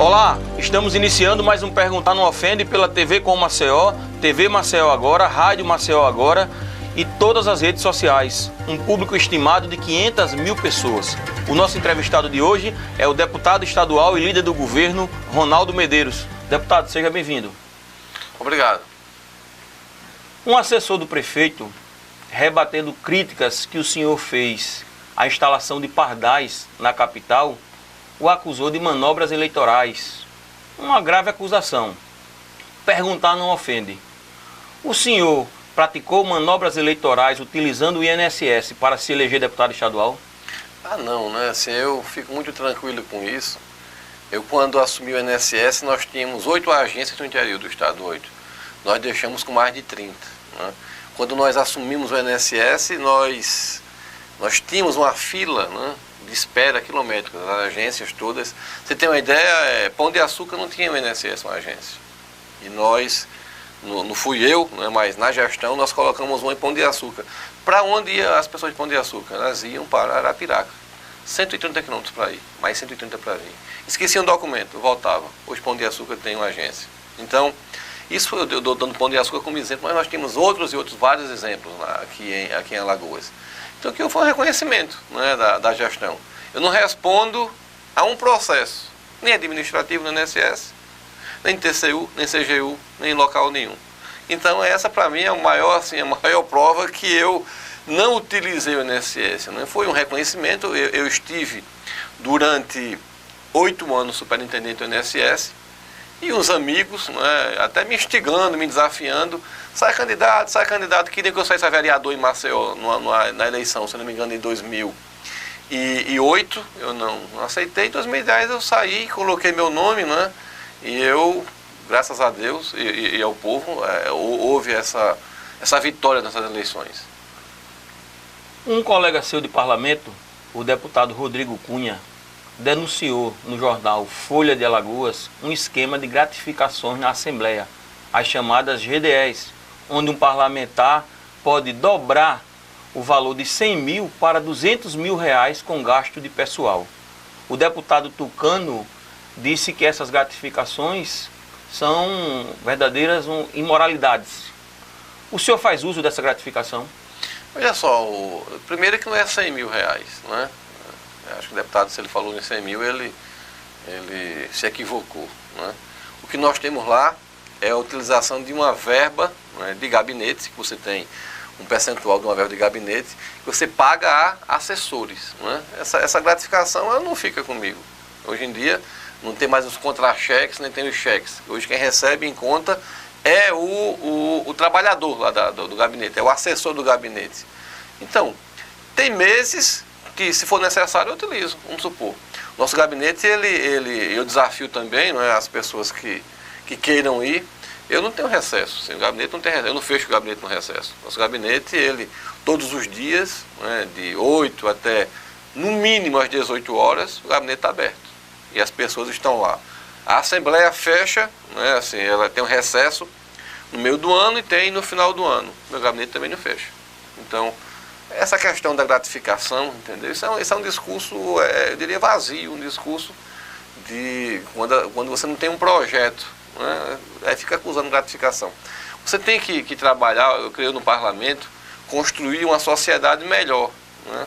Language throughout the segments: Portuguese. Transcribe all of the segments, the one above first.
Olá, estamos iniciando mais um Perguntar Não Ofende pela TV Com Maceió, TV Maceió Agora, Rádio Maceió Agora e todas as redes sociais. Um público estimado de 500 mil pessoas. O nosso entrevistado de hoje é o deputado estadual e líder do governo, Ronaldo Medeiros. Deputado, seja bem-vindo. Obrigado. Um assessor do prefeito, rebatendo críticas que o senhor fez à instalação de pardais na capital, o acusou de manobras eleitorais. Uma grave acusação. Perguntar não ofende. O senhor praticou manobras eleitorais utilizando o INSS para se eleger deputado estadual? Não, né? Assim, eu fico muito tranquilo com isso. Eu, quando assumi o INSS, nós tínhamos 8 agências no interior do estado, 8. Nós deixamos com mais de 30. Né? Quando nós assumimos o INSS, nós tínhamos uma fila, né, de espera quilométrica, as agências todas. Você tem uma ideia, Pão de Açúcar não tinha o INSS, uma agência. E nós, não fui eu, né, mas na gestão, nós colocamos uma em Pão de Açúcar. Para onde iam as pessoas de Pão de Açúcar? Elas iam para Arapiraca. 130 quilômetros para ir, mais 130 para vir. Esqueciam um documento, voltava. Hoje Pão de Açúcar tem uma agência. Então, isso eu dou dando Pão de Açúcar como exemplo, mas nós temos outros vários exemplos lá, aqui em Alagoas. Então, aquilo foi um reconhecimento, né, da gestão. Eu não respondo a um processo, nem administrativo no INSS, nem TCU, nem CGU, nem local nenhum. Então, essa para mim é a maior prova que eu não utilizei o INSS. Não foi um reconhecimento. Eu estive durante 8 anos superintendente do INSS, e uns amigos, né, até me instigando, me desafiando, sai candidato, queria que eu saísse a vereador em Maceió na eleição, se não me engano, em 2008, eu não aceitei. Em 2010 eu saí, coloquei meu nome, né, e eu, graças a Deus e ao povo, houve essa vitória nessas eleições. Um colega seu de parlamento, o deputado Rodrigo Cunha, denunciou no jornal Folha de Alagoas um esquema de gratificações na Assembleia, as chamadas GDEs, onde um parlamentar pode dobrar o valor de 100 mil para 200 mil reais com gasto de pessoal. O deputado Tucano disse que essas gratificações são verdadeiras imoralidades. O senhor faz uso dessa gratificação? Olha só, primeiro que não é 100 mil reais, não é? Acho que o deputado, se ele falou em 100 mil, ele se equivocou. Né? O que nós temos lá é a utilização de uma verba, né, de gabinete, que você tem um percentual de uma verba de gabinete, que você paga a assessores. Né? Essa gratificação ela não fica comigo. Hoje em dia não tem mais os contra-cheques, nem tem os cheques. Hoje quem recebe em conta é o trabalhador lá do gabinete, é o assessor do gabinete. Então, tem meses que, se for necessário, eu utilizo, vamos supor. Nosso gabinete, eu desafio também, não é, as pessoas que queiram ir. Eu não tenho recesso, assim, o gabinete não tem recesso, eu não fecho o gabinete no recesso. Nosso gabinete, todos os dias, né, de 8 até, no mínimo, às 18 horas, o gabinete está aberto. E as pessoas estão lá. A Assembleia fecha, né, assim, ela tem um recesso no meio do ano e tem no final do ano. Meu gabinete também não fecha. Então, essa questão da gratificação, entendeu? Isso é um discurso, eu diria, vazio, um discurso de quando você não tem um projeto, né? Aí fica acusando gratificação. Você tem que trabalhar, eu creio, no parlamento, construir uma sociedade melhor. Né?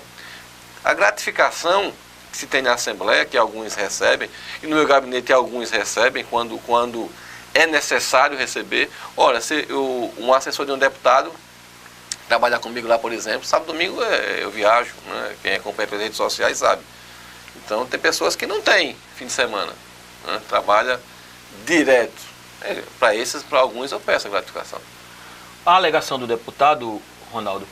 A gratificação que se tem na Assembleia, que alguns recebem, e no meu gabinete alguns recebem quando é necessário receber. Ora, se um assessor de um deputado trabalhar comigo lá, por exemplo, sábado e domingo eu viajo, né? Quem acompanha pelas redes sociais sabe. Então tem pessoas que não têm fim de semana, né? Trabalha direto. Para alguns eu peço a gratificação. A alegação do deputado, Ronaldo,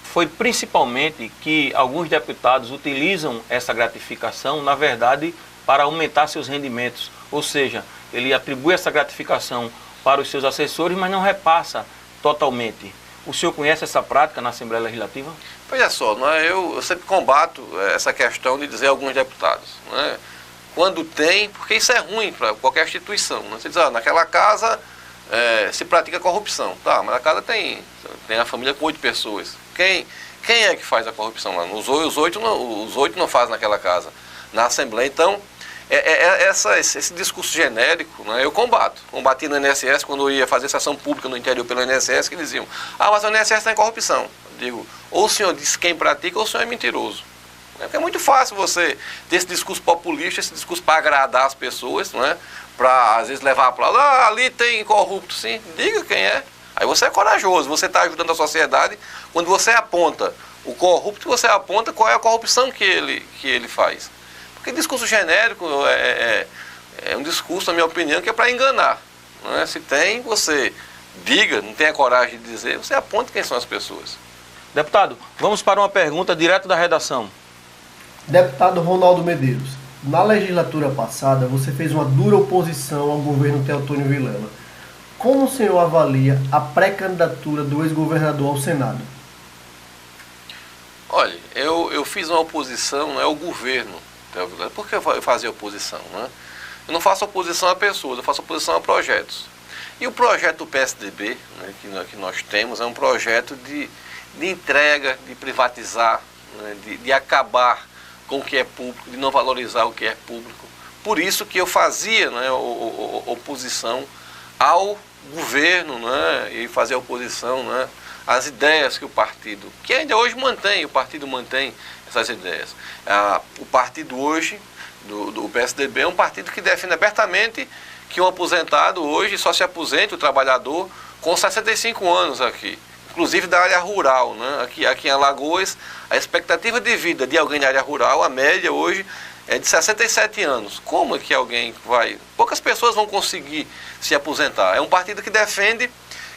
foi principalmente que alguns deputados utilizam essa gratificação, na verdade, para aumentar seus rendimentos. Ou seja, ele atribui essa gratificação para os seus assessores, mas não repassa totalmente. O senhor conhece essa prática na Assembleia Legislativa? Olha só, eu sempre combato essa questão de dizer alguns deputados. Né? Quando tem, porque isso é ruim para qualquer instituição. Né? Você diz, naquela casa se pratica corrupção. Tá, mas a casa tem a família com 8 pessoas. Quem é que faz a corrupção lá? Os 8 não fazem naquela casa. Na Assembleia, então, Esse discurso genérico, né, eu combati no INSS quando eu ia fazer sessão pública no interior pelo INSS, que eles diziam, mas o INSS está em corrupção. Eu digo, ou o senhor diz quem pratica ou o senhor é mentiroso. Porque é muito fácil você ter esse discurso populista, esse discurso para agradar as pessoas, não é? Para às vezes levar aplauso, ali tem corrupto, sim, diga quem é. Aí você é corajoso, você está ajudando a sociedade. Quando você aponta o corrupto, você aponta qual é a corrupção que ele faz. Porque discurso genérico é um discurso, na minha opinião, que é para enganar. Não é? Se tem, você diga, não tem a coragem de dizer, você aponta quem são as pessoas. Deputado, vamos para uma pergunta direto da redação. Deputado Ronaldo Medeiros, na legislatura passada você fez uma dura oposição ao governo Teotônio Vilela. Como o senhor avalia a pré-candidatura do ex-governador ao Senado? Olha, eu fiz uma oposição ao governo. Por que eu fazia oposição? Né? Eu não faço oposição a pessoas, eu faço oposição a projetos. E o projeto do PSDB, né, que nós temos, é um projeto de entrega, de privatizar, né, de acabar com o que é público, de não valorizar o que é público. Por isso que eu fazia, né, oposição ao governo, né, e fazia oposição, né, às ideias que o partido, que ainda hoje mantém, o partido mantém essas ideias. O partido hoje, do PSDB, é um partido que defende abertamente que um aposentado hoje só se aposente, o trabalhador, com 65 anos aqui. Inclusive da área rural, né? Aqui em Alagoas, a expectativa de vida de alguém da área rural, a média hoje, é de 67 anos. Como é que alguém vai... Poucas pessoas vão conseguir se aposentar. É um partido que defende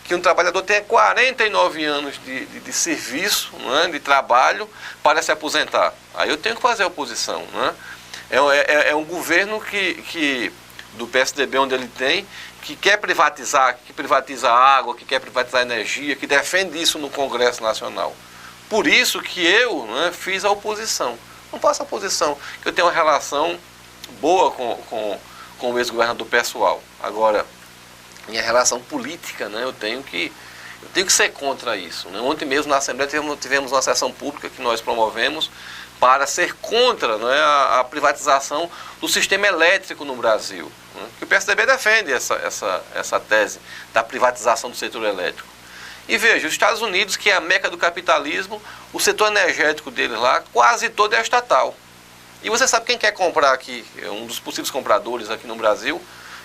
que um trabalhador tenha 49 anos de serviço, né? De trabalho, para se aposentar. Aí eu tenho que fazer a oposição. Né? É um governo do PSDB, onde ele tem, que quer privatizar, que privatiza a água, que quer privatizar a energia, que defende isso no Congresso Nacional. Por isso que eu, né, fiz a oposição. Não faço a oposição, que eu tenho uma relação boa com o ex-governador pessoal. Agora, minha relação política, né, eu tenho que ser contra isso. Né? Ontem mesmo na Assembleia tivemos uma sessão pública que nós promovemos para ser contra, né, a privatização do sistema elétrico no Brasil. Né? Que o PSDB defende essa tese da privatização do setor elétrico. E veja, os Estados Unidos, que é a meca do capitalismo, o setor energético deles lá, quase todo é estatal. E você sabe quem quer comprar aqui, um dos possíveis compradores aqui no Brasil,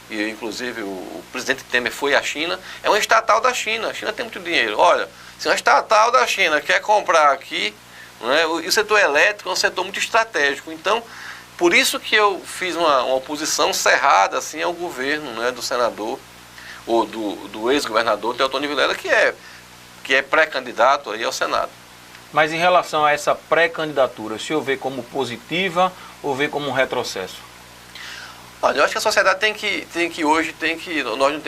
e inclusive o presidente Temer foi à China, é uma estatal da China. A China tem muito dinheiro. Olha, se uma estatal da China quer comprar aqui, né, e o setor elétrico é um setor muito estratégico. Então, por isso que eu fiz uma oposição cerrada assim, ao governo, né, do senador, ou do ex-governador Teotônio Vilela, que é pré-candidato aí ao Senado. Mas em relação a essa pré-candidatura, o senhor vê como positiva ou vê como um retrocesso? Olha, eu acho que a sociedade nós não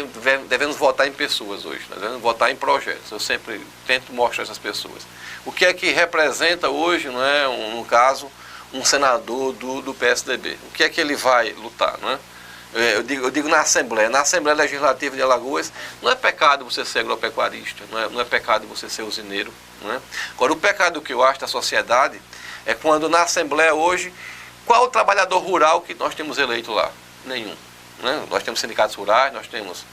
devemos votar em pessoas hoje, nós devemos votar em projetos. Eu sempre tento mostrar essas pessoas. O que é que representa hoje, não é, no caso, um senador do PSDB? O que é que ele vai lutar, não é? Eu digo na Assembleia Legislativa de Alagoas, não é pecado você ser agropecuarista, não é pecado você ser usineiro. Não é? Agora, o pecado que eu acho da sociedade é quando na Assembleia hoje, qual o trabalhador rural que nós temos eleito lá? Nenhum. Né? Nós temos sindicatos rurais, nós temos...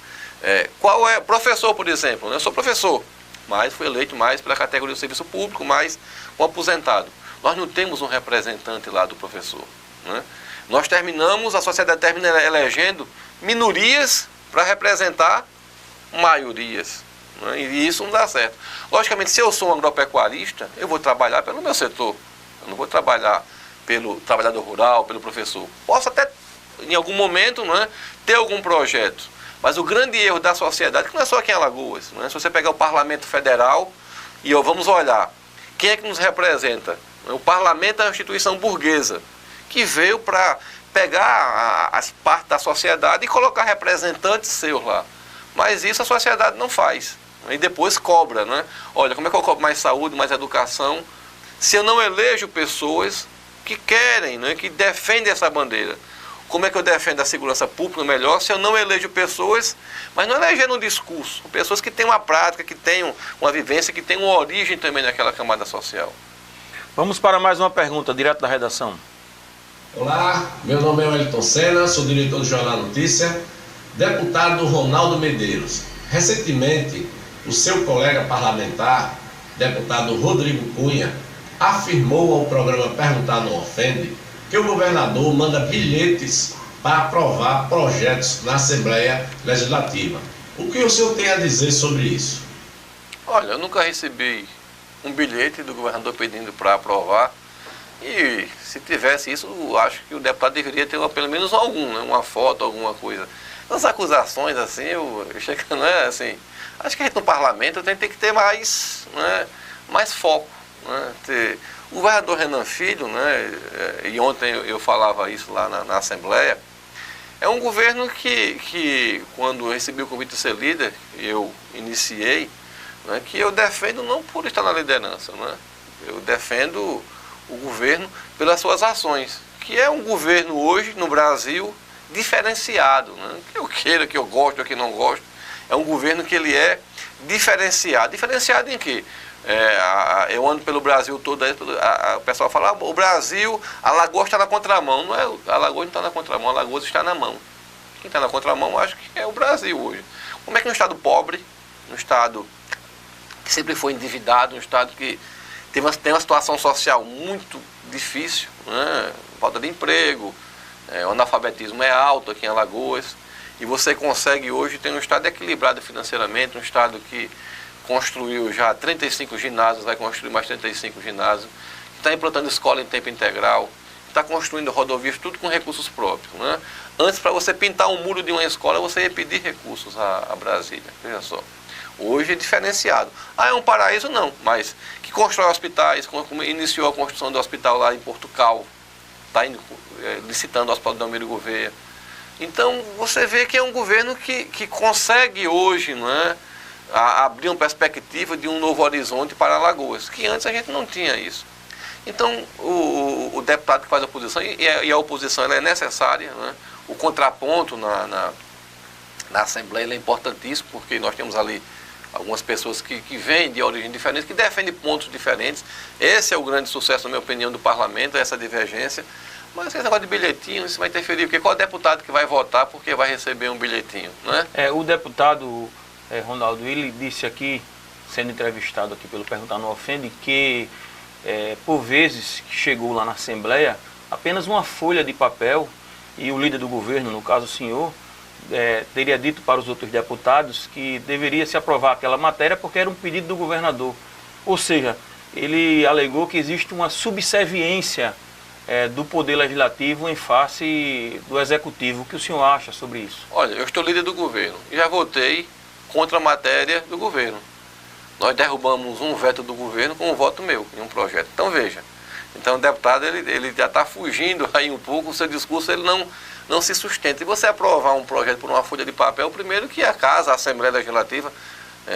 qual é professor, por exemplo? Eu sou professor, mas fui eleito mais pela categoria do serviço público, mais um aposentado. Nós não temos um representante lá do professor. Né? A sociedade termina elegendo minorias para representar maiorias. Né? E isso não dá certo. Logicamente, se eu sou um agropecuarista, eu vou trabalhar pelo meu setor. Eu não vou trabalhar pelo trabalhador rural, pelo professor. Posso até, em algum momento, né, ter algum projeto. Mas o grande erro da sociedade, que não é só aqui em Alagoas, né? Se você pegar o Parlamento Federal e vamos olhar, quem é que nos representa? O Parlamento é uma instituição burguesa, que veio para pegar as partes da sociedade e colocar representantes seus lá. Mas isso a sociedade não faz. E depois cobra, né? Olha, como é que eu cobro mais saúde, mais educação, se eu não elejo pessoas que querem, né, que defendem essa bandeira? Como é que eu defendo a segurança pública melhor se eu não elejo pessoas, mas não elegendo um discurso, pessoas que têm uma prática, que têm uma vivência, que têm uma origem também naquela camada social? Vamos para mais uma pergunta, direto da redação. Olá, meu nome é Wellington Senna, sou diretor do Jornal Notícia. Deputado Ronaldo Medeiros, recentemente o seu colega parlamentar, deputado Rodrigo Cunha, afirmou ao programa Perguntar Não Ofende que o governador manda bilhetes para aprovar projetos na Assembleia Legislativa. O que o senhor tem a dizer sobre isso? Olha, eu nunca recebi um bilhete do governador pedindo para aprovar. E se tivesse isso, eu acho que o deputado deveria ter pelo menos algum, né? Uma foto, alguma coisa. As acusações, assim, eu chego, né, assim, acho que a gente no parlamento tem que ter mais, né, mais foco. Né? O governador Renan Filho, né, e ontem eu falava isso lá na Assembleia, é um governo que quando eu recebi o convite de ser líder, eu iniciei, né, que eu defendo não por estar na liderança, né? Eu defendo o governo pelas suas ações, que é um governo hoje no Brasil diferenciado, né? Que eu queira, que eu gosto ou que não gosto, é um governo que ele é diferenciado. Diferenciado em quê? Eu ando pelo Brasil todo, aí, o pessoal fala, o Brasil, Alagoas está na contramão. Não é, Alagoas não está na contramão, Alagoas está na mão. Quem está na contramão, acho que é o Brasil hoje. Como é que um estado pobre, um estado que sempre foi endividado, um estado que tem uma situação social muito difícil, né? Falta de emprego, o analfabetismo é alto aqui em Alagoas, e você consegue hoje ter um estado equilibrado financeiramente, um estado que construiu já 35 ginásios, vai construir mais 35 ginásios, está implantando escola em tempo integral, está construindo rodovias, tudo com recursos próprios. Né? Antes, para você pintar um muro de uma escola, você ia pedir recursos a Brasília, veja só. Hoje é diferenciado. Ah, é um paraíso? Não, mas que constrói hospitais, como iniciou a construção do hospital lá em Portugal, está licitando o Hospital de Delmiro Gouveia. Então, você vê que é um governo que consegue hoje, não é, abrir uma perspectiva de um novo horizonte para Alagoas, que antes a gente não tinha isso. Então, o deputado que faz a oposição, e a oposição ela é necessária, né? O contraponto na Assembleia ele é importantíssimo, porque nós temos ali algumas pessoas que vêm de origem diferente, que defendem pontos diferentes. Esse é o grande sucesso, na minha opinião, do parlamento, essa divergência. Mas esse negócio de bilhetinho, isso vai interferir, porque qual deputado que vai votar porque vai receber um bilhetinho, né? O deputado Ronaldo, ele disse aqui, sendo entrevistado aqui pelo Perguntar Não Ofende, que por vezes que chegou lá na Assembleia, apenas uma folha de papel, e o líder do governo, no caso o senhor, teria dito para os outros deputados que deveria se aprovar aquela matéria porque era um pedido do governador. Ou seja, ele alegou que existe uma subserviência do Poder Legislativo em face do Executivo. O que o senhor acha sobre isso? Olha, eu estou líder do governo e já votei contra a matéria do governo. Nós derrubamos um veto do governo com um voto meu em um projeto. Então veja, então o deputado ele já está fugindo aí um pouco, o seu discurso ele não se sustenta. E você aprovar um projeto por uma folha de papel, primeiro que a casa, a Assembleia Legislativa,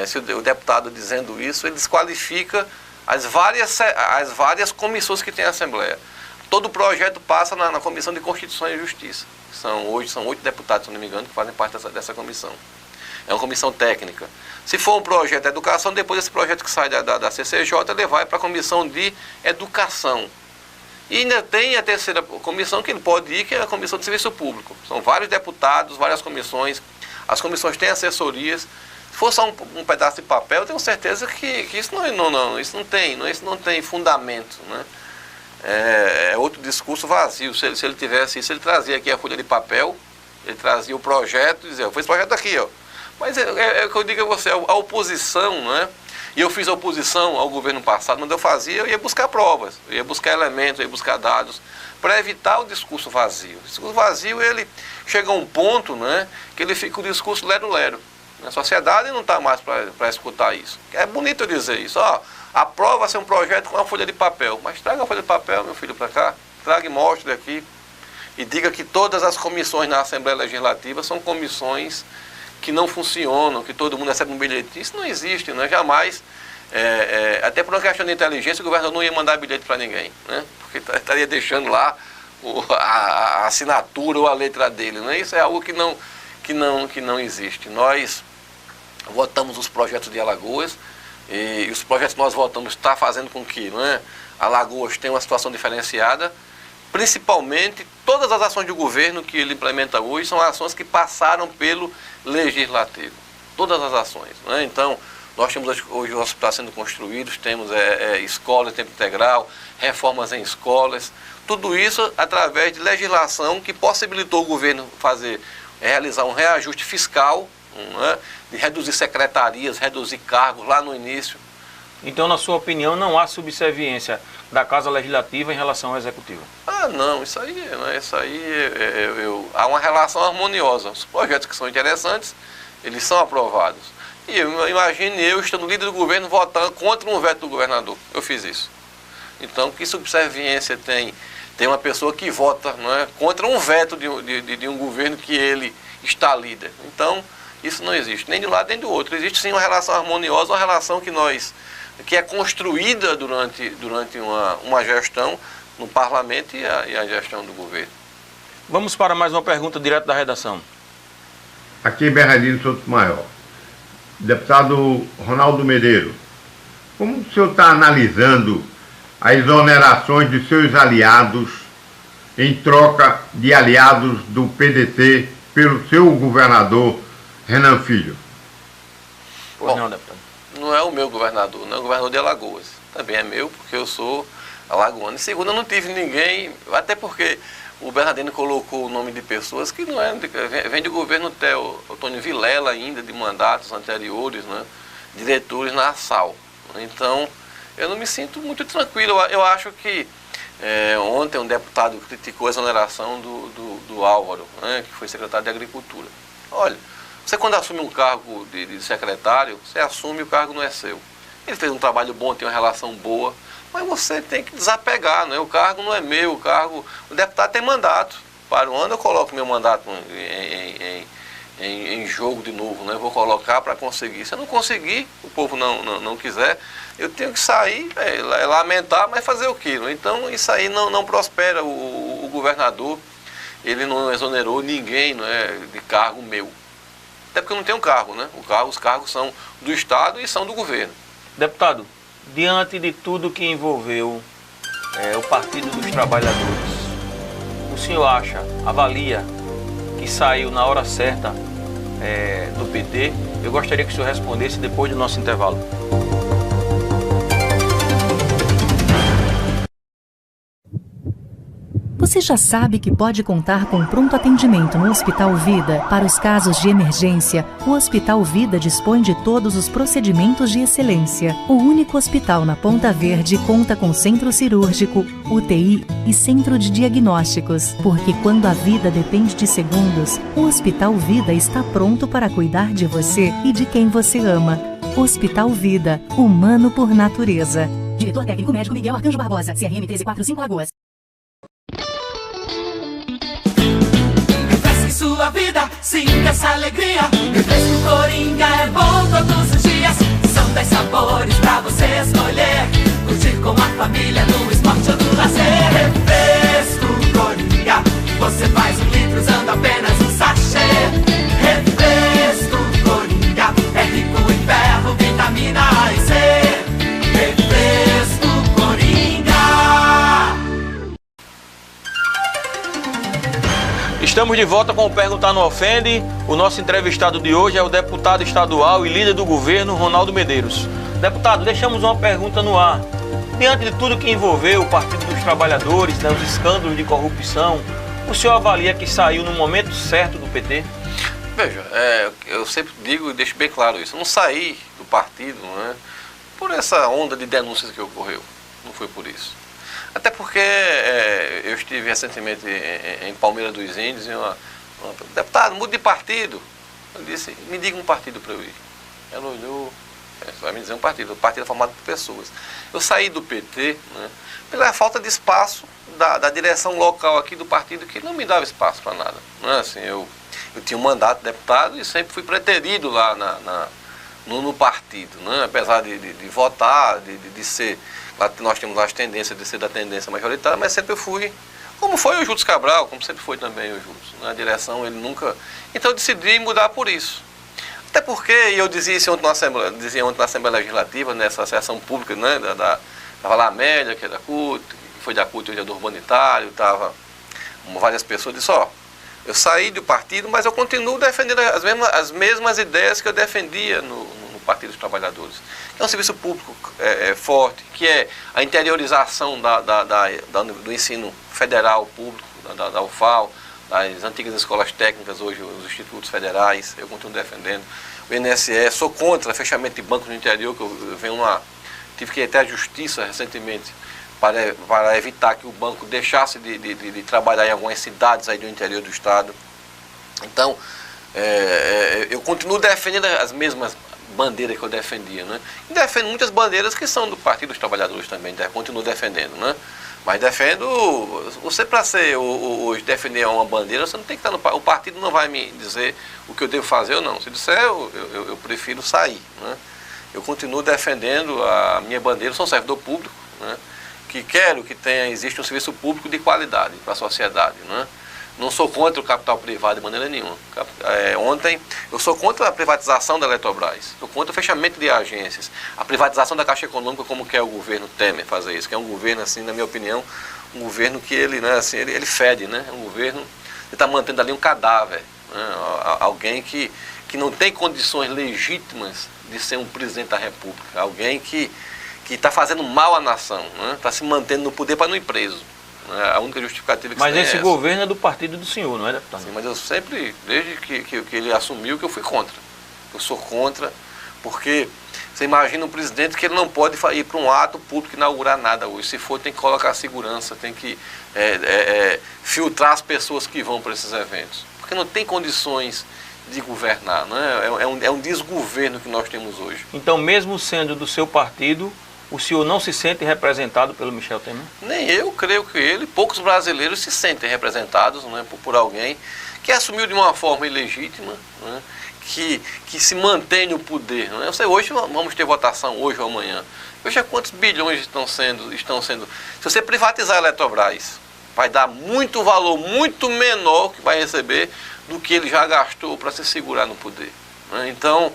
se o deputado dizendo isso, ele desqualifica as várias comissões que tem a Assembleia. Todo projeto passa na Comissão de Constituição e Justiça. Hoje são 8 deputados, se não me engano, que fazem parte dessa comissão. É uma comissão técnica. Se for um projeto de educação, depois esse projeto que sai da CCJ, ele vai para a Comissão de Educação. E ainda tem a terceira comissão que ele pode ir, que é a Comissão de Serviço Público. São vários deputados, várias comissões. As comissões têm assessorias. Se for só um pedaço de papel, eu tenho certeza que isso não tem fundamento, né? É outro discurso vazio. Se ele tivesse isso, ele trazia aqui a folha de papel, ele trazia o projeto e dizia, foi esse projeto aqui, ó. Mas é o que eu digo a você, a oposição, né? E eu fiz a oposição ao governo passado, mas eu ia buscar provas, eu ia buscar elementos, eu ia buscar dados, para evitar o discurso vazio. O discurso vazio, ele chega a um ponto, né, que ele fica o discurso lero-lero. A sociedade não está mais para escutar isso. É bonito eu dizer isso, ó, aprova-se um projeto com uma folha de papel, mas traga a folha de papel, meu filho, para cá, traga e mostre aqui, e diga que todas as comissões na Assembleia Legislativa são comissões que não funcionam, que todo mundo recebe um bilhete. Isso não existe, né? Jamais, até por uma questão de inteligência, o governador não ia mandar bilhete para ninguém, né? Porque estaria deixando lá a assinatura ou a letra dele, né? Isso é algo que não existe. Nós votamos os projetos de Alagoas, e os projetos que nós votamos está fazendo com que, né, Alagoas tenha uma situação diferenciada, principalmente todas as ações do governo que ele implementa hoje são ações que passaram pelo legislativo. Todas as ações, né? Então, nós temos hoje hospitais sendo construídos, temos escolas de tempo integral, reformas em escolas, tudo isso através de legislação que possibilitou o governo realizar um reajuste fiscal, né? De reduzir secretarias, reduzir cargos lá no início. Então, na sua opinião, não há subserviência da Casa Legislativa em relação ao Executivo? Ah, não, isso aí, né? Há uma relação harmoniosa. Os projetos que são interessantes, eles são aprovados. E imagine eu, estando líder do governo, votando contra um veto do governador. Eu fiz isso. Então, que subserviência tem uma pessoa que vota, não é, contra um veto de um governo que ele está líder? Então, isso não existe, nem de um lado nem do outro. Existe sim uma relação harmoniosa, uma relação que é construída durante uma gestão no parlamento e a gestão do governo. Vamos para mais uma pergunta direto da redação. Aqui Bernardino Sotomayor. Deputado Ronaldo Medeiros, como o senhor está analisando as exonerações de seus aliados em troca de aliados do PDT pelo seu governador Renan Filho? Bom, não, deputado. Não é o meu governador, não é o governador de Alagoas. Também é meu, porque eu sou alagoano. E segundo, eu não tive ninguém, até porque o Bernardino colocou o nome de pessoas que não vem do governo Otônio Vilela ainda, de mandatos anteriores, né, diretores na ASAL. Então, eu não me sinto muito tranquilo. Eu acho que ontem um deputado criticou a exoneração do Álvaro, né, que foi secretário de Agricultura. Olha, você quando assume um cargo de secretário, você assume, o cargo não é seu. Ele fez um trabalho bom, tem uma relação boa, mas você tem que desapegar, né? O cargo não é meu, o deputado tem mandato. Para o ano eu coloco meu mandato em jogo de novo, né? Eu vou colocar para conseguir. Se eu não conseguir, o povo não quiser, eu tenho que sair, lamentar, mas fazer o quê? Então isso aí não prospera. O governador, ele não exonerou ninguém, não é, de cargo meu. Até porque eu não tenho cargo, né? Os cargos são do Estado e são do governo. Deputado, diante de tudo que envolveu o Partido dos Trabalhadores, o senhor avalia que saiu na hora certa do PT? Eu gostaria que o senhor respondesse depois do nosso intervalo. Você já sabe que pode contar com pronto atendimento no Hospital Vida. Para os casos de emergência, o Hospital Vida dispõe de todos os procedimentos de excelência. O único hospital na Ponta Verde conta com centro cirúrgico, UTI e centro de diagnósticos. Porque quando a vida depende de segundos, o Hospital Vida está pronto para cuidar de você e de quem você ama. Hospital Vida, humano por natureza. Diretor técnico médico Miguel Arcanjo Barbosa, CRM 1345 Lagoas. Sua vida, sinta essa alegria. Refresco Coringa é bom todos os dias. São 10 sabores pra você escolher. Curtir com a família no esporte ou no lazer. Refresco Coringa, você faz 1 litro usando apenas um sachê. Refresco Coringa, é rico em ferro, vitamina A e C. Refresco Coringa. Estamos de volta com o Perguntar Não Ofende. O nosso entrevistado de hoje é o deputado estadual e líder do governo, Ronaldo Medeiros. Deputado, deixamos uma pergunta no ar. Diante de tudo que envolveu o Partido dos Trabalhadores, né, os escândalos de corrupção, o senhor avalia que saiu no momento certo do PT? Veja, eu sempre digo e deixo bem claro isso. Eu não saí do partido, né, por essa onda de denúncias que ocorreu. Não foi por isso. Até porque eu estive recentemente em Palmeira dos Índios e uma deputada, mude de partido. Eu disse, me diga um partido para eu ir. Ela olhou, vai me dizer um partido. O partido é formado por pessoas. Eu saí do PT, né, pela falta de espaço da direção local aqui do partido, que não me dava espaço para nada. Não é assim, eu tinha um mandato de deputado e sempre fui preterido lá no partido, né, apesar de votar, de ser... Nós temos as tendências de ser da tendência majoritária, mas sempre eu fui, como foi o Júlio Cabral, como sempre foi também o Júlio. Na direção ele nunca... Então eu decidi mudar por isso. Até porque, e eu dizia isso ontem na Assembleia Legislativa, nessa sessão pública, né, da Vala Média, que é da CUT, foi da cultura do urbanitário, estava várias pessoas, disse, ó, eu saí do partido, mas eu continuo defendendo as mesmas ideias que eu defendia no Partido dos Trabalhadores. É um serviço público forte, que é a interiorização do ensino federal público, da UFAL, das antigas escolas técnicas, hoje os institutos federais, eu continuo defendendo. O INSS, sou contra fechamento de bancos no interior, que eu tive que ir até a justiça recentemente para evitar que o banco deixasse de trabalhar em algumas cidades aí do interior do estado. Então, eu continuo defendendo as mesmas bandeiras que eu defendia, né? E defendo muitas bandeiras que são do Partido dos Trabalhadores também, continuo defendendo, né? Mas defendo, você para hoje defender uma bandeira, você não tem que estar no partido, o partido não vai me dizer o que eu devo fazer ou não. Se disser, eu prefiro sair, né? Eu continuo defendendo a minha bandeira, sou um servidor público, né? Que quero que exista um serviço público de qualidade para a sociedade, né? Não sou contra o capital privado de maneira nenhuma. Ontem, eu sou contra a privatização da Eletrobras, sou contra o fechamento de agências, a privatização da Caixa Econômica, como quer o governo Temer fazer isso, que é um governo, assim, na minha opinião, um governo que ele, né, assim, ele fede, né? É um governo que está mantendo ali um cadáver, né? Alguém que não tem condições legítimas de ser um presidente da República, alguém que está fazendo mal à nação, né? Está se mantendo no poder para não ir preso. A única justificativa que Mas tem esse governo é do partido do senhor, não é, deputado? Sim, mas eu sempre, desde que ele assumiu, que eu fui contra. Eu sou contra, porque você imagina um presidente que ele não pode ir para um ato público inaugurar nada hoje. Se for, tem que colocar segurança, tem que filtrar as pessoas que vão para esses eventos. Porque não tem condições de governar, né? É um desgoverno que nós temos hoje. Então, mesmo sendo do seu partido, o senhor não se sente representado pelo Michel Temer? Nem eu, creio que ele, poucos brasileiros se sentem representados, né, por alguém que assumiu de uma forma ilegítima, né, que se mantém no poder. Né? Eu sei, hoje vamos ter votação, hoje ou amanhã. Veja quantos bilhões estão sendo. Se você privatizar a Eletrobras, vai dar muito valor, muito menor que vai receber do que ele já gastou para se segurar no poder. Né? Então,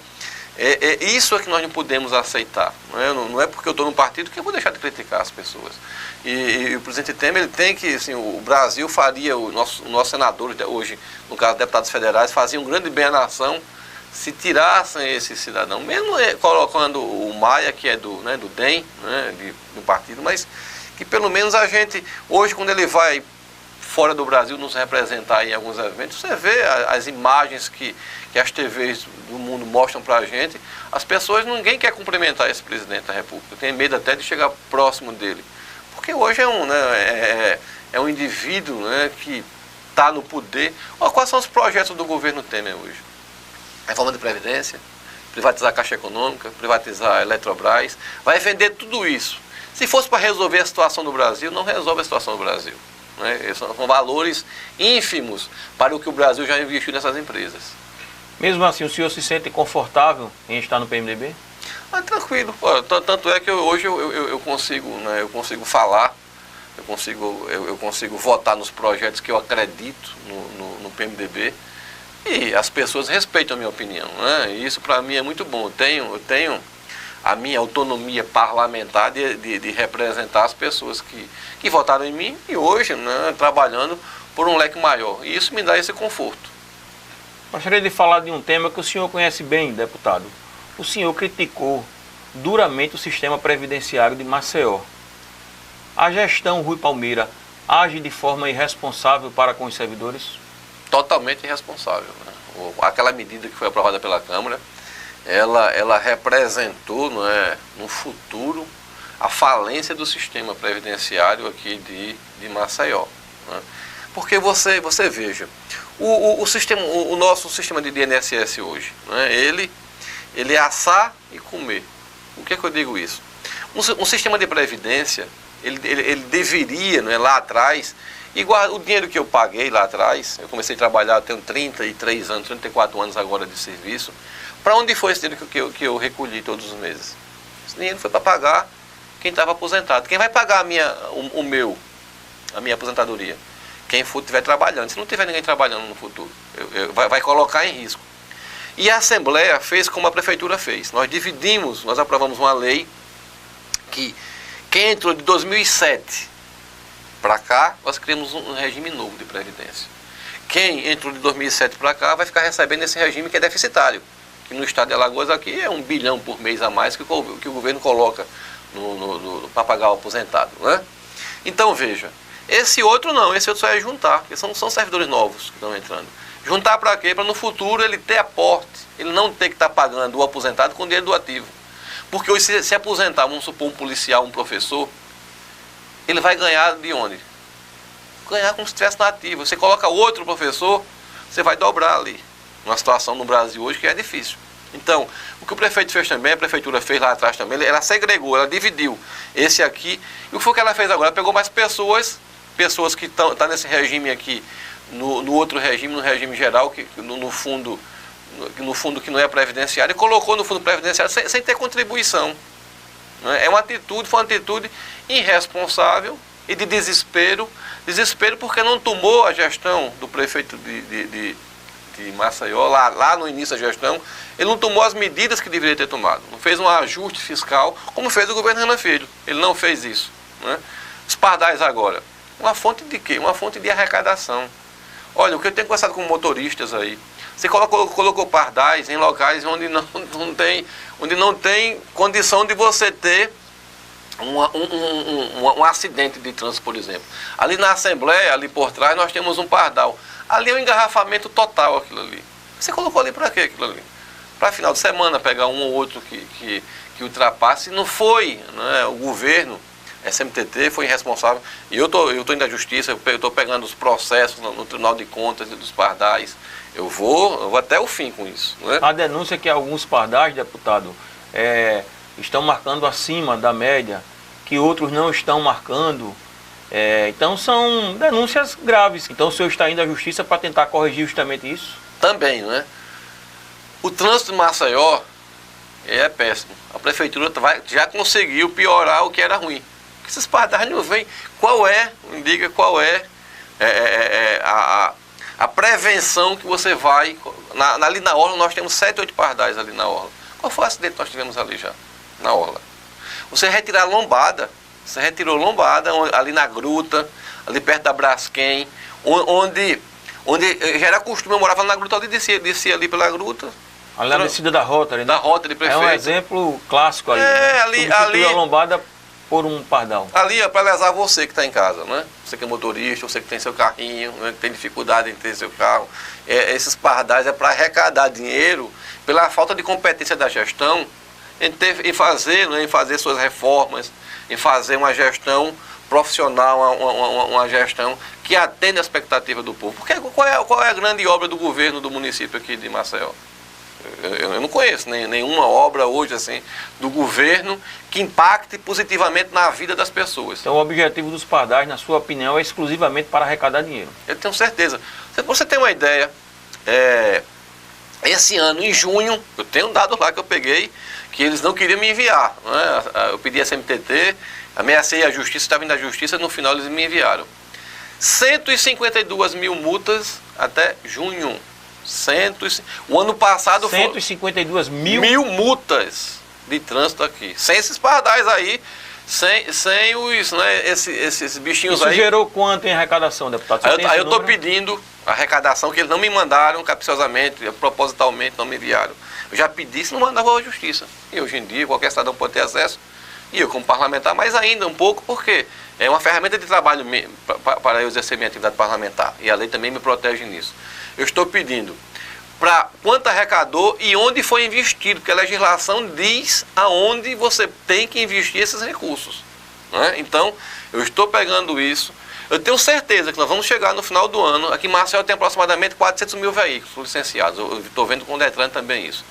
isso é que nós não podemos aceitar. Não é porque eu estou no partido que eu vou deixar de criticar as pessoas. E o presidente Temer, ele tem que, assim, o Brasil faria, o nosso senador hoje, no caso deputados federais, faziam um grande bem à nação se tirassem esse cidadão, mesmo colocando o Maia, que é do DEM, né, do partido, mas que pelo menos a gente, hoje quando ele vai fora do Brasil nos representar em alguns eventos, você vê as imagens que as TVs do mundo mostram para a gente, as pessoas, ninguém quer cumprimentar esse presidente da República, tem medo até de chegar próximo dele, porque hoje é um indivíduo, né, que está no poder. Olha, quais são os projetos do governo Temer hoje? Reforma de Previdência, privatizar a Caixa Econômica, privatizar a Eletrobras, vai vender tudo isso. Se fosse para resolver a situação do Brasil, não resolve a situação do Brasil. Né? São valores ínfimos para o que o Brasil já investiu nessas empresas. Mesmo assim, o senhor se sente confortável em estar no PMDB? Tranquilo. Tanto é que hoje eu consigo, né, eu consigo falar, eu consigo votar nos projetos que eu acredito no PMDB e as pessoas respeitam a minha opinião. Né? E isso para mim é muito bom. Eu tenho a minha autonomia parlamentar de representar as pessoas que votaram em mim e hoje, né, trabalhando por um leque maior. E isso me dá esse conforto. Gostaria de falar de um tema que o senhor conhece bem, deputado. O senhor criticou duramente o sistema previdenciário de Maceió. A gestão Rui Palmeira age de forma irresponsável para com os servidores? Totalmente irresponsável. Né? Aquela medida que foi aprovada pela Câmara, ela representou, não é, no futuro a falência do sistema previdenciário aqui de Maceió. Né? Porque você veja, o nosso sistema de INSS hoje, né, ele é assar e comer. O que é que eu digo isso? Um sistema de previdência, ele deveria, né, lá atrás, igual o dinheiro que eu paguei lá atrás, eu comecei a trabalhar, eu tenho 33 anos, 34 anos agora de serviço. Para onde foi esse dinheiro que eu recolhi todos os meses? Esse dinheiro foi para pagar quem estava aposentado. Quem vai pagar a minha aposentadoria? Quem estiver trabalhando. Se não tiver ninguém trabalhando no futuro, vai colocar em risco. E a Assembleia fez como a Prefeitura fez. Nós aprovamos uma lei que quem entrou de 2007 para cá, nós criamos um regime novo de previdência. Quem entrou de 2007 para cá vai ficar recebendo esse regime que é deficitário, que no estado de Alagoas aqui é 1 bilhão por mês a mais que o governo coloca para pagar o aposentado, né? Então veja, esse outro não, esse outro só é juntar, porque são servidores novos que estão entrando. Juntar para quê? Para no futuro ele ter aporte, ele não ter que estar pagando o aposentado com dinheiro do ativo. Porque hoje se aposentar, vamos supor um policial, um professor, ele vai ganhar de onde? Ganhar como se estivesse na ativa. Você coloca outro professor, você vai dobrar ali. Uma situação no Brasil hoje que é difícil. Então, o que o prefeito fez também, a prefeitura fez lá atrás também, ela segregou, ela dividiu esse aqui. E o que foi que ela fez agora? Ela pegou mais pessoas que estão nesse regime aqui, no outro regime, no regime geral, que no fundo que não é previdenciário, e colocou no fundo previdenciário sem ter contribuição. É uma atitude, foi uma atitude irresponsável e de desespero porque não tomou a gestão do prefeito de Maceió, lá no início da gestão, ele não tomou as medidas que deveria ter tomado, não fez um ajuste fiscal, como fez o governo Renan Filho, ele não fez isso, né? Os pardais agora, uma fonte de quê? Uma fonte de arrecadação. Olha, o que eu tenho conversado com motoristas aí, você colocou pardais em locais onde não tem condição de você ter um acidente de trânsito, por exemplo. Ali na Assembleia, ali por trás, nós temos um pardal. Ali é um engarrafamento total, aquilo ali. Você colocou ali para quê aquilo ali? Para final de semana pegar um ou outro que ultrapasse. Não foi, né, o governo, SMTT foi irresponsável. E eu tô indo à justiça, eu estou pegando os processos no Tribunal de Contas e dos pardais. Eu vou até o fim com isso. Né? A denúncia é que alguns pardais, deputado, estão marcando acima da média, que outros não estão marcando. Então são denúncias graves. Então o senhor está indo à justiça para tentar corrigir justamente isso? Também, né? O trânsito de Maceió é péssimo. A prefeitura já conseguiu piorar o que era ruim. Esses pardais não vêm. Indica qual é a prevenção que você vai... Ali na orla nós temos 7, 8 pardais ali na orla. Qual foi o acidente que nós tivemos ali já? Na orla. Você retirar a lombada. Você retirou lombada ali na gruta, ali perto da Braskem, onde já era costume, eu morava na gruta, ali descia ali pela gruta. Ali na descida da rota, né? Da rota de prefeito. É um exemplo clássico ali, né? Ali a lombada por um pardal. Ali é para lesar você que está em casa, né? Você que é motorista, você que tem seu carrinho, né? Que tem dificuldade em ter seu carro. Esses pardais é para arrecadar dinheiro pela falta de competência da gestão em fazer suas reformas, em fazer uma gestão profissional, uma gestão que atende a expectativa do povo. Porque qual é a grande obra do governo do município aqui de Maceió? Eu não conheço nenhuma obra hoje assim do governo que impacte positivamente na vida das pessoas. Então o objetivo dos pardais, na sua opinião, é exclusivamente para arrecadar dinheiro? Eu tenho certeza. Você tem uma ideia, esse ano, em junho, eu tenho um dado lá que eu peguei, que eles não queriam me enviar, né? Eu pedi a SMTT, ameacei a justiça, estava indo à justiça, no final eles me enviaram. 152 mil multas até junho. O ano passado 152 mil multas de trânsito aqui. Sem esses pardais aí, sem os, né, esses bichinhos. Isso aí. Isso gerou quanto em arrecadação, deputado? Aí eu estou pedindo a arrecadação que eles não me mandaram capciosamente, propositalmente não me enviaram. Eu já pedi, se não mandava à justiça. E hoje em dia qualquer cidadão pode ter acesso. E eu como parlamentar, mais ainda um pouco, porque é uma ferramenta de trabalho para eu exercer minha atividade parlamentar. E a lei também me protege nisso. Eu estou pedindo para quanto arrecadou e onde foi investido, porque a legislação diz aonde você tem que investir esses recursos, né? Então, eu estou pegando isso. Eu tenho certeza que nós vamos chegar no final do ano, aqui em Maceió tem aproximadamente 400 mil veículos licenciados. Eu estou vendo com o Detran também isso.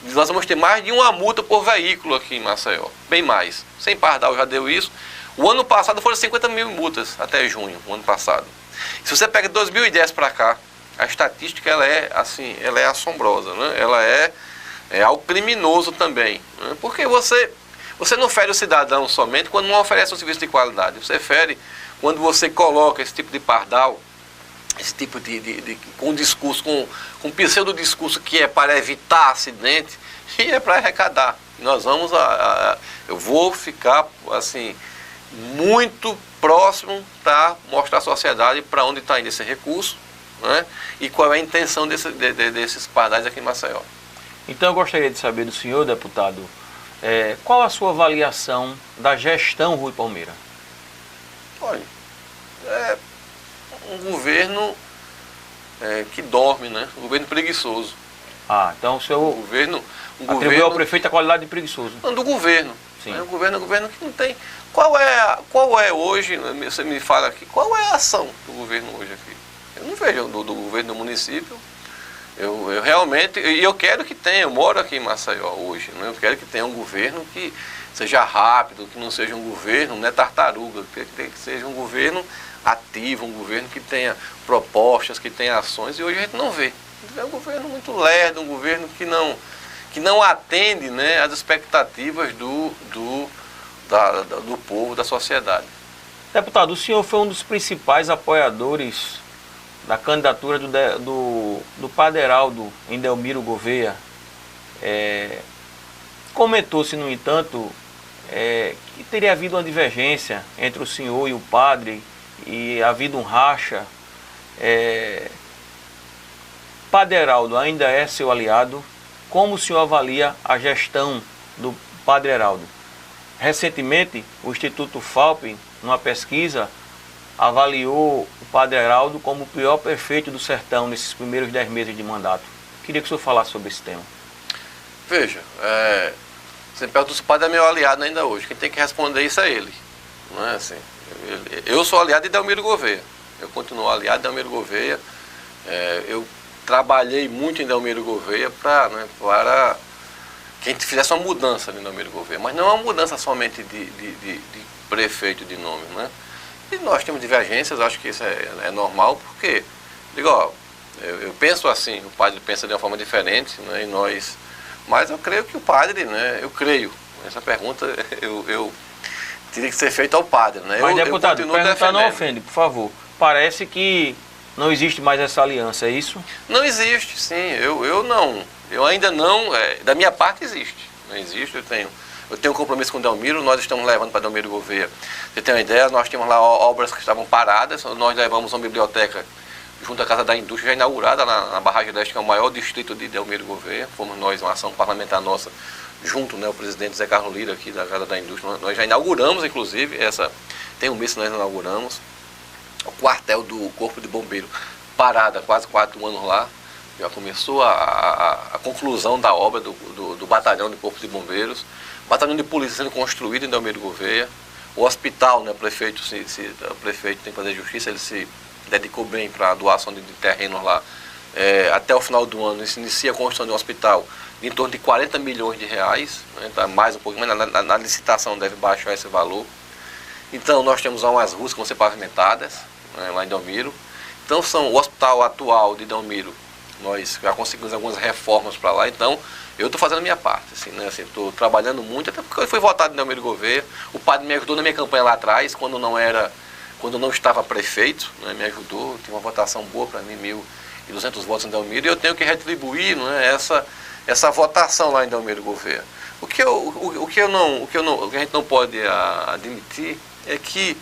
Nós vamos ter mais de uma multa por veículo aqui em Maceió, bem mais. Sem pardal já deu isso. O ano passado foram 50 mil multas até junho, o ano passado. Se você pega de 2010 para cá, a estatística ela é assombrosa, né? Ela é algo criminoso também, né? Porque você não fere o cidadão somente quando não oferece um serviço de qualidade. Você fere quando você coloca esse tipo de pardal, esse tipo com discurso, com pseudo discurso que é para evitar acidente e é para arrecadar. Nós vamos eu vou ficar assim muito próximo para mostrar à sociedade para onde está indo esse recurso, né, e qual é a intenção desses pardais aqui em Maceió. Então eu gostaria de saber do senhor, deputado, qual a sua avaliação da gestão Rui Palmeira? Olha, é um governo que dorme, né? Um governo preguiçoso. Ah, então o senhor atribuiu ao prefeito a qualidade de preguiçoso. Não, do governo. Sim. É um governo que não tem... Qual é hoje, você me fala aqui, qual é a ação do governo hoje aqui? Eu não vejo do governo do município. Eu realmente, e eu quero que tenha, eu moro aqui em Maceió hoje, né? Eu quero que tenha um governo que seja rápido, que não seja um governo, não é tartaruga, que seja um governo ativo, um governo que tenha propostas, que tenha ações, e hoje a gente não vê. É um governo muito lerdo, um governo que não atende, né, às expectativas do povo, da sociedade. Deputado, o senhor foi um dos principais apoiadores da candidatura do padre Heraldo em Delmiro Gouveia. Comentou-se, no entanto, que teria havido uma divergência entre o senhor e o padre e havido um racha. Padre Heraldo ainda é seu aliado? Como o senhor avalia a gestão do padre Heraldo? Recentemente, o Instituto FALP, numa pesquisa, avaliou o padre Heraldo como o pior prefeito do sertão nesses primeiros 10 meses de mandato. Queria que o senhor falasse sobre esse tema. Veja, você pergunta se o padre é meu aliado ainda hoje. Quem tem que responder isso é ele. Não é assim? Eu sou aliado de Delmiro Gouveia. Eu continuo aliado de Delmiro Gouveia. Eu trabalhei muito em Delmiro Gouveia para que a gente fizesse uma mudança em Delmiro Gouveia. Mas não é uma mudança somente de prefeito de nome, né? E nós temos divergências, acho que isso é normal, porque, digo, ó, eu penso assim, o padre pensa de uma forma diferente, né, e nós... Mas eu creio que o padre, né, eu creio, essa pergunta eu teria que ser feita ao padre, né? Mas, deputado, perguntar não ofende, por favor. Parece que não existe mais essa aliança, é isso? Não existe, sim, eu ainda não, da minha parte existe, não existe, eu tenho um compromisso com o Delmiro, nós estamos levando para Delmiro Gouveia. Você tem uma ideia, nós tínhamos lá obras que estavam paradas, nós levamos uma biblioteca junto à Casa da Indústria, já inaugurada na Barragem Leste, que é o maior distrito de Delmiro Gouveia. Fomos nós, uma ação parlamentar nossa, junto, né, o presidente Zé Carlos Lira aqui da Casa da Indústria. Nós já inauguramos, inclusive, tem um mês que nós inauguramos, o quartel do Corpo de Bombeiro, parada, quase 4 anos lá. Já começou a conclusão da obra do batalhão de Corpo de Bombeiros. Batalhão de polícia sendo construído em Delmiro Gouveia. O hospital, né, o prefeito tem que fazer justiça, ele se dedicou bem para a doação de terrenos lá. Até o final do ano, se inicia a construção de um hospital de em torno de 40 milhões de reais, né, tá mais um pouco, mas na licitação deve baixar esse valor. Então nós temos umas ruas que vão ser pavimentadas, né, lá em Delmiro. Então o hospital atual de Delmiro, nós já conseguimos algumas reformas para lá, então eu estou fazendo a minha parte, assim, né? Assim, estou trabalhando muito, até porque eu fui votado em Delmiro Gouveia. O padre me ajudou na minha campanha lá atrás, quando não estava prefeito, né? Me ajudou, tive uma votação boa para mim, 1.200 votos em Delmiro, e eu tenho que retribuir, né, essa votação lá em Delmiro Gouveia. O que a gente não pode admitir é que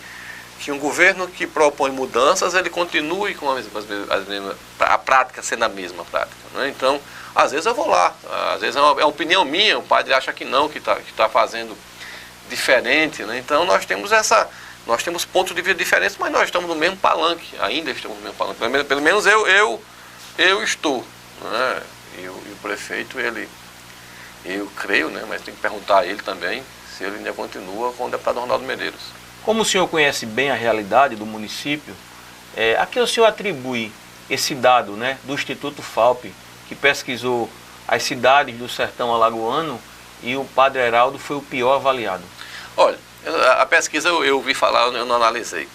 um governo que propõe mudanças, ele continue com a prática sendo a mesma prática, né? Então, às vezes eu vou lá, às vezes é uma opinião minha, o padre acha que não, que está fazendo diferente, né? Então nós temos pontos de vista diferentes, mas nós estamos no mesmo palanque, ainda estamos no mesmo palanque, pelo menos eu estou, né? E o prefeito, eu creio, né? Mas tem que perguntar a ele também se ele ainda continua com o deputado Ronaldo Medeiros. Como o senhor conhece bem a realidade do município, a que o senhor atribui esse dado, né, do Instituto FALP, que pesquisou as cidades do sertão alagoano e o padre Heraldo foi o pior avaliado? Olha, a pesquisa eu ouvi falar, eu não analisei.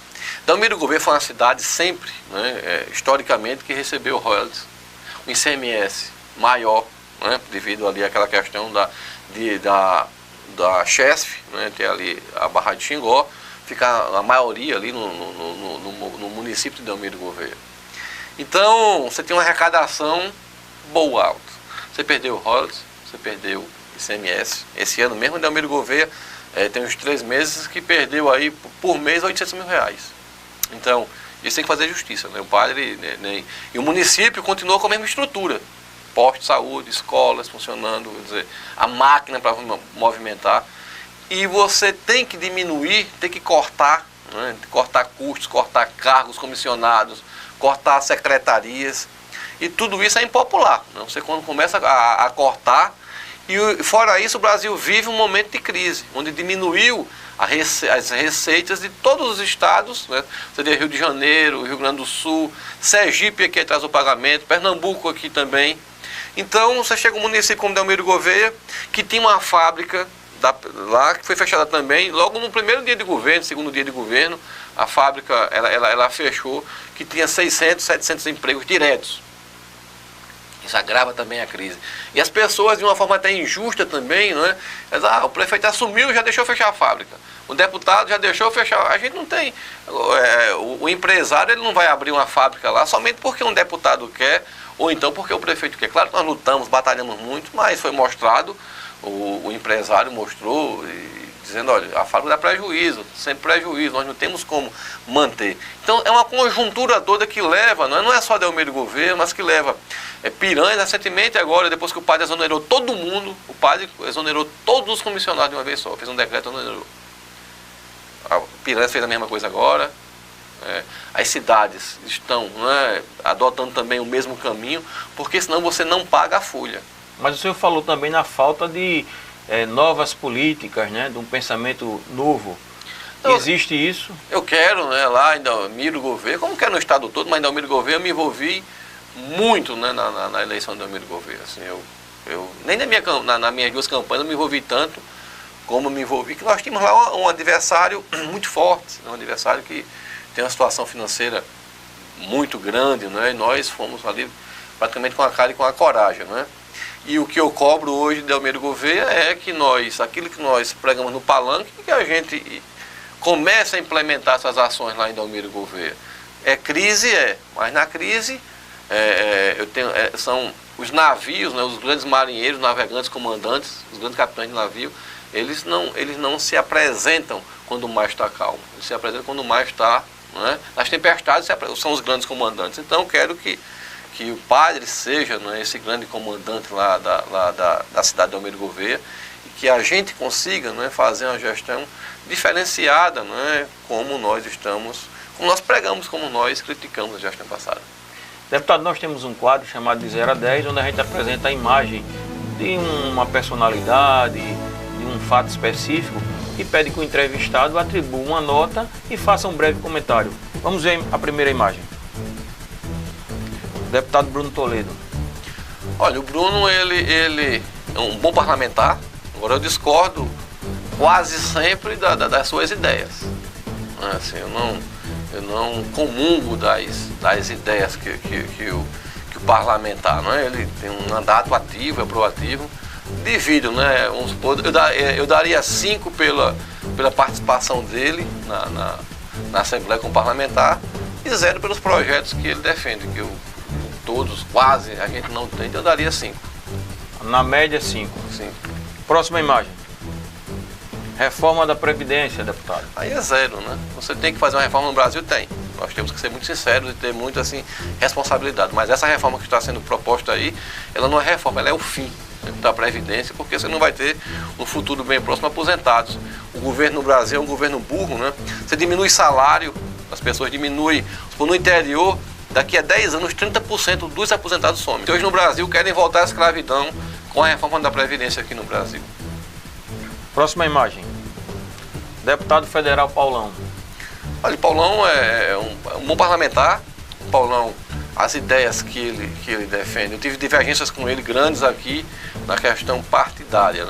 Delmiro Gouveia foi uma cidade sempre, né, historicamente, que recebeu royalties, um ICMS maior, né, devido ali àquela questão da Chesf, né, tem ali a Barra de Xingó, fica a maioria ali no município de Delmiro Gouveia. Então, você tem uma arrecadação boa, alta. Você perdeu o royalties, você perdeu o ICMS. Esse ano mesmo, Delmiro Gouveia tem uns 3 meses que perdeu aí por mês R$800 mil. Então, isso tem que fazer justiça, né? O padre, né? E o município continua com a mesma estrutura. Posto de saúde, escolas funcionando, quer dizer, a máquina para movimentar. E você tem que diminuir, tem que cortar, né? Cortar custos, cortar cargos comissionados, cortar secretarias. E tudo isso é impopular, né? Você quando começa a cortar, e fora isso o Brasil vive um momento de crise, onde diminuiu as receitas de todos os estados, né? Seria Rio de Janeiro, Rio Grande do Sul, Sergipe aqui atrás do pagamento, Pernambuco aqui também. Então você chega um município como Delmiro Gouveia, que tinha uma fábrica lá que foi fechada também, logo no primeiro dia de governo, segundo dia de governo, a fábrica ela fechou, que tinha 600, 700 empregos diretos. Isso agrava também a crise. E as pessoas, de uma forma até injusta também, não é? O prefeito assumiu e já deixou fechar a fábrica. O deputado já deixou fechar. A gente não tem... o empresário ele não vai abrir uma fábrica lá somente porque um deputado quer, ou então porque o prefeito quer. Claro que nós lutamos, batalhamos muito, mas foi mostrado, o empresário mostrou, dizendo, olha, a fábrica dá prejuízo, sempre prejuízo, nós não temos como manter. Então é uma conjuntura toda que leva, não é só Delmiro Gouveia, mas que leva Piranha, recentemente agora, depois que o padre exonerou todo mundo, o padre exonerou todos os comissionados de uma vez só, fez um decreto e exonerou. A Piranha fez a mesma coisa agora. As cidades estão adotando também o mesmo caminho, porque senão você não paga a folha. Mas o senhor falou também na falta de novas políticas, né, de um pensamento novo. Então, existe isso? Eu quero, lá em Delmiro Gouveia, como quero no estado todo, mas em Delmiro Gouveia eu me envolvi muito, na eleição de Delmiro Gouveia. Assim, eu nem nas minhas 2 campanhas eu me envolvi tanto como me envolvi, que nós tínhamos lá um adversário muito forte, um adversário que tem uma situação financeira muito grande, e nós fomos ali praticamente com a cara e com a coragem, E o que eu cobro hoje de Delmiro Gouveia é que aquilo que nós pregamos no palanque, que a gente comece a implementar essas ações lá em Delmiro Gouveia. Crise, mas na crise são os navios, os grandes marinheiros, navegantes, comandantes, os grandes capitães de navio, eles não se apresentam quando o mar está calmo, eles se apresentam quando o mar está, nas tempestades são os grandes comandantes. Então eu quero que o padre seja esse grande comandante lá da cidade de Delmiro Gouveia, e que a gente consiga fazer uma gestão diferenciada, como nós pregamos, como nós criticamos a gestão passada. Deputado, nós temos um quadro chamado de 0 a 10, onde a gente apresenta a imagem de uma personalidade, de um fato específico, e pede que o entrevistado atribua uma nota e faça um breve comentário. Vamos ver a primeira imagem. Deputado Bruno Toledo. Olha, o Bruno, ele é um bom parlamentar. Agora eu discordo quase sempre das suas ideias. Assim, eu não comungo das ideias que o parlamentar, ele tem um mandato ativo, é proativo. Divido, eu daria 5 pela participação dele na Assembleia como parlamentar e 0 pelos projetos que ele defende, que todos, quase, a gente não tem, então eu daria 5. Na média, 5. Sim. Próxima imagem. Reforma da Previdência, deputado. Aí é 0, Você tem que fazer uma reforma no Brasil? Tem. Nós temos que ser muito sinceros e ter muito, responsabilidade. Mas essa reforma que está sendo proposta aí, ela não é reforma, ela é o fim da Previdência, porque você não vai ter no futuro bem próximo aposentados. O governo no Brasil é um governo burro, Você diminui salário, as pessoas diminuem, no interior, daqui a 10 anos, 30% dos aposentados somem. Hoje no Brasil querem voltar à escravidão com a reforma da Previdência aqui no Brasil. Próxima imagem. Deputado federal Paulão. Olha, o Paulão é um bom parlamentar. O Paulão, as ideias que ele defende, eu tive divergências com ele grandes aqui na questão partidária,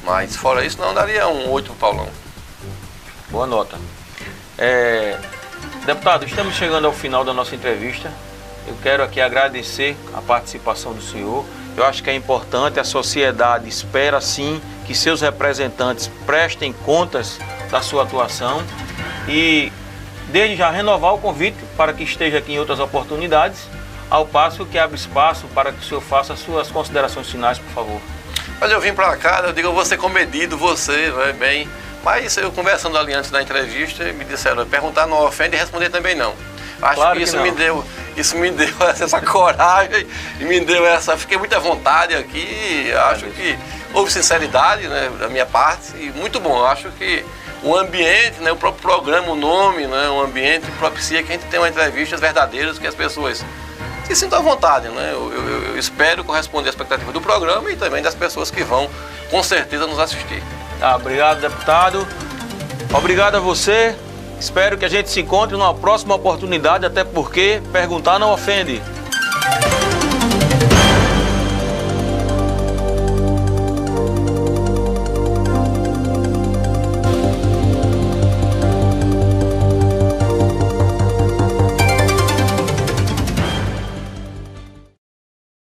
Mas fora isso, não daria um 8 para o Paulão. Boa nota. Deputado, estamos chegando ao final da nossa entrevista. Eu quero aqui agradecer a participação do senhor. Eu acho que é importante, a sociedade espera sim que seus representantes prestem contas da sua atuação e desde já renovar o convite para que esteja aqui em outras oportunidades, ao passo que abre espaço para que o senhor faça as suas considerações finais, por favor. Olha, eu vim para cá, eu digo, eu vou ser comedido, você, bem Mas eu conversando ali antes da entrevista, me disseram, perguntar não ofende e responder também não. Acho claro que isso me deu essa coragem e me deu essa... Fiquei muito à vontade aqui, acho que houve sinceridade, né, da minha parte e muito bom. Eu acho que o ambiente, né, o próprio programa, o nome, né, o ambiente propicia que a gente tenha uma entrevistas verdadeiras, que as pessoas se sintam à vontade. Né? Eu espero corresponder à expectativa do programa e também das pessoas que vão, com certeza, nos assistir. Obrigado, deputado. Obrigado a você. Espero que a gente se encontre numa próxima oportunidade, até porque perguntar não ofende.